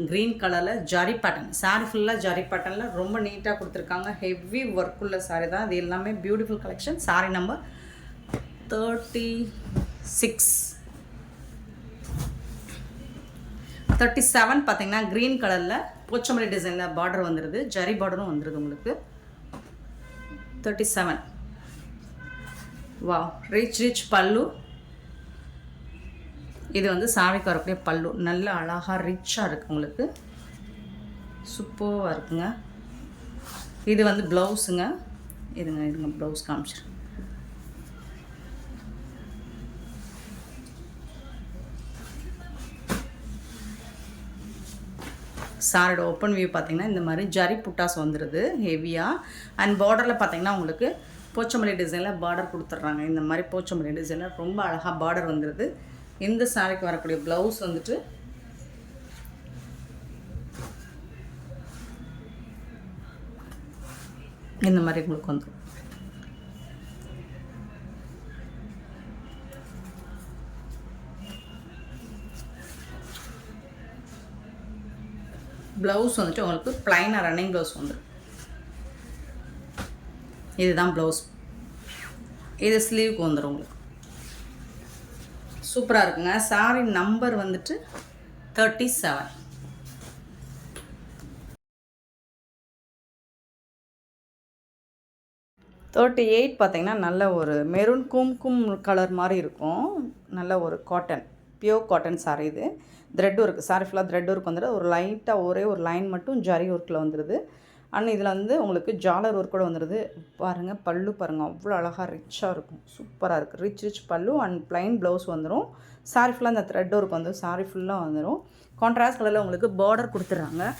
Speaker 1: க்ரீன் கலரில் ஜரி பேட்டர்ன். சாரீ ஃபுல்லாக ஜரி பேட்டர்னில் ரொம்ப நீட்டாக கொடுத்துருக்காங்க. ஹெவி ஒர்க் உள்ள சாரீ தான் இது எல்லாமே. Beautiful collection. சாரீ நம்பர் 36. 37 பார்த்தீங்கன்னா க்ரீன் கலரில் போச்சமல்லி டிசைனில் பார்டர் வந்துடுது, ஜரி பார்டரும் வந்துடுது உங்களுக்கு. 37. வா, ரிச் பல்லு. இது வந்து சாரிக்கு வரக்கூடிய பல்லு. நல்ல அழகாக ரிச்சாக இருக்குது உங்களுக்கு. சூப்பராக இருக்குங்க. இது வந்து ப்ளவுஸுங்க. இதுங்க ப்ளவுஸ் காமிச்சிரு. சாரோட ஓப்பன் வியூ பார்த்தீங்கன்னா இந்த மாதிரி ஜரி புட்டாஸ் வந்துடுது ஹெவியாக. அண்ட் பார்டரில் பார்த்தீங்கன்னா உங்களுக்கு போச்சமல்லி டிசைனில் பார்டர் கொடுத்துட்றாங்க. இந்த மாதிரி போச்சமல்லி டிசைனில் ரொம்ப அழகாக பார்டர் வந்துடுது. இந்த சாரிக்கு வரக்கூடிய ப்ளவுஸ் வந்துட்டு இந்த மாதிரி உங்களுக்கு வந்துடும். ப்ளவுஸ் வந்துட்டு உங்களுக்கு ப்ளைனாக ரன்னிங் ப்ளவுஸ் வந்துடும். இதுதான் ப்ளவுஸ். இது ஸ்லீவுக்கு வந்துடும் உங்களுக்கு. சூப்பராக இருக்குங்க. சாரி நம்பர் வந்துட்டு 37. 38 பார்த்தீங்கன்னா நல்ல ஒரு மெரூன் கும்கும் கலர் மாதிரி இருக்கும். நல்ல ஒரு காட்டன், பியோர் காட்டன் சாரி. இது த்ரெட் ஒர்க். சாரி ஃபுல்லாக த்ரெட் ஒர்க் வந்துடுது. ஒரு லைட்டாக ஒரே ஒரு லைன் மட்டும் ஜரி ஒர்க்கில் வந்துடுது. அண்ட் இதில் வந்து உங்களுக்கு ஜாலர் ஒர்க் கூட வந்துடுது. பாருங்கள் பல்லு பாருங்கள், அவ்வளோ அழகாக ரிச்சாக இருக்கும். சூப்பராக இருக்குது. ரிச் பல்லு அண்ட் ப்ளைன் ப்ளவுஸ் வந்துடும். சாரி ஃபுல்லாக அந்த த்ரெட் ஒர்க் வந்து சாரி ஃபுல்லாக வந்துடும். கான்ட்ராஸ்ட் கலரில் உங்களுக்கு பார்டர் கொடுத்துட்றாங்க.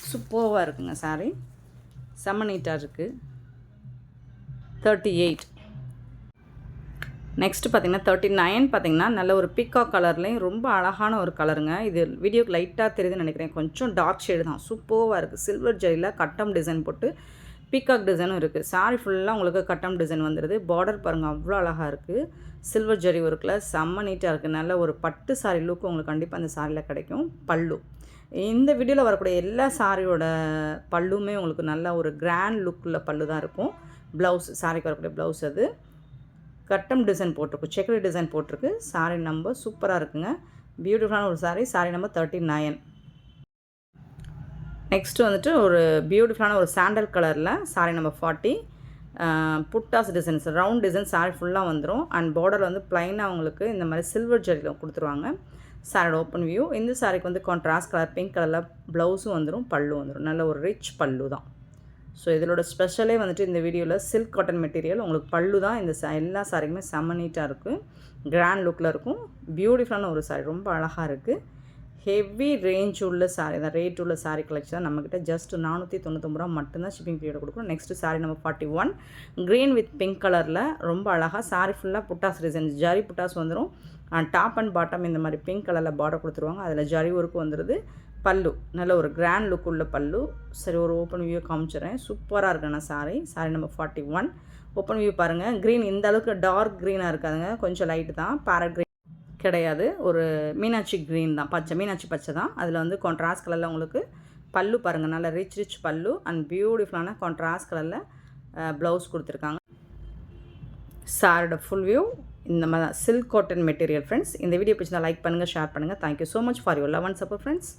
Speaker 1: சூப்பராக இருக்குங்க சாரி. செம்ம நீட்டாக இருக்குது. 38. நெக்ஸ்ட்டு பார்த்தீங்கன்னா 39 பார்த்தீங்கன்னா நல்ல ஒரு பீகாக் கலர்லேயும் ரொம்ப அழகான ஒரு கலருங்க. இது வீடியோக்கு லைட்டாக தெரியுதுன்னு நினைக்கிறேன். கொஞ்சம் டார்க் ஷேடு தான். சூப்பராக இருக்குது. சில்வர் ஜரியில் கட்டம் டிசைன் போட்டு பீகாக் டிசைனும் இருக்குது. சாரி ஃபுல்லாக உங்களுக்கு கட்டம் டிசைன் வந்துடுது. பார்டர் பாருங்கள், அவ்வளோ அழகாக இருக்குது. சில்வர் ஜரி ஒர்க்கில் செம்ம நீட்டாக இருக்குது. நல்ல ஒரு பட்டு சாரி லுக்கு உங்களுக்கு கண்டிப்பாக அந்த சாரியில் கிடைக்கும். பல்லு, இந்த வீடியோவில் வரக்கூடிய எல்லா சாரியோட பல்லுமே உங்களுக்கு நல்ல ஒரு கிராண்ட் லுக்கில் பல்லு தான் இருக்கும். ப்ளவுஸ், சாரிக்கு வரக்கூடிய ப்ளவுஸ் அது கட்டம் டிசைன் போட்டிருக்கு, செக்குடு டிசைன் போட்டிருக்கு. சாரி நம்பர் சூப்பராக இருக்குங்க. பியூட்டிஃபுல்லான ஒரு சாரி. Sorry number 39. நெக்ஸ்ட்டு வந்துட்டு ஒரு பியூட்டிஃபுல்லான ஒரு சாண்டல் கலரில் சாரி நம்பர் 40. புட்டாஸ் டிசைன்ஸ், ரவுண்ட் டிசைன் சாரி ஃபுல்லாக வந்துடும். அண்ட் பார்டர் வந்து ப்ளைனாக அவங்களுக்கு இந்த மாதிரி சில்வர் ஜரியில் கொடுத்துருவாங்க. சாரியோட ஓப்பன் வியூ. இந்த சாரிக்கு வந்து கான்ட்ராஸ்ட் கலர் பிங்க் கலரில் ப்ளவுஸும் வந்துடும், பல்லு வந்துடும். நல்ல ஒரு ரிச் பல்லு தான். ஸோ இதோட ஸ்பெஷலே வந்துட்டு இந்த வீடியோவில் சில்க் காட்டன் மெட்டீரியல் உங்களுக்கு பல்லு தான். இந்த எல்லா சாரிக்குமே செம்ம நீட்டாக இருக்கும். கிராண்ட் லுக்கில் இருக்கும். பியூட்டிஃபுல்லான ஒரு சாரி, ரொம்ப அழகாக இருக்குது. ஹெவி ரேஞ்ச் உள்ள சாரி தான், ரேட் உள்ள சாரி கலெக்ஷன் தான் நம்மக்கிட்ட. ஜஸ்ட் 499 ரூபா மட்டும்தான் ஷிப்பிங் பீரியட் கொடுக்குறோம். Next sorry number 41 green with pink கலரில் ரொம்ப அழகாக சாரி ஃபுல்லாக புட்டாஸ் டிசைன்ஸ், ஜரி புட்டாஸ் வந்துடும். டாப் அண்ட் பாட்டம் இந்த மாதிரி பிங்க் கலரில் பார்டர் கொடுத்துருவாங்க. அதில் ஜரி ஒர்க்கு வந்துடுது. பல்லு நல்ல ஒரு கிராண்ட் லுக் உள்ள பல்லு. சரி, ஒரு ஓப்பன் வியூ காமிச்சிடுறேன். சூப்பராக இருக்குண்ணா sorry. Sorry number 41. Open view பாருங்கள். க்ரீன் இந்த அளவுக்கு டார்க் க்ரீனாக இருக்காதுங்க, கொஞ்சம் லைட்டு தான். பேரட் க்ரீன் கிடையாது, ஒரு மீனாட்சி க்ரீன் தான், பச்சை மீனாட்சி பச்சை தான். அதில் வந்து கான்ட்ராஸ்ட் கலரில் உங்களுக்கு பல்லு பாருங்கள், நல்ல ரிச் பல்லு அண்ட் பியூட்டிஃபுல்லான கான்ட்ராஸ்ட் கலரில் ப்ளவுஸ் கொடுத்துருக்காங்க. சாரோட ஃபுல் வியூ இந்த மாதிரி தான். Silk cotton material friends. இந்த வீடியோ பிடிச்சிருந்தா லைக் பண்ணுங்கள், ஷேர் பண்ணுங்கள். Thank you so much for your love and support friends.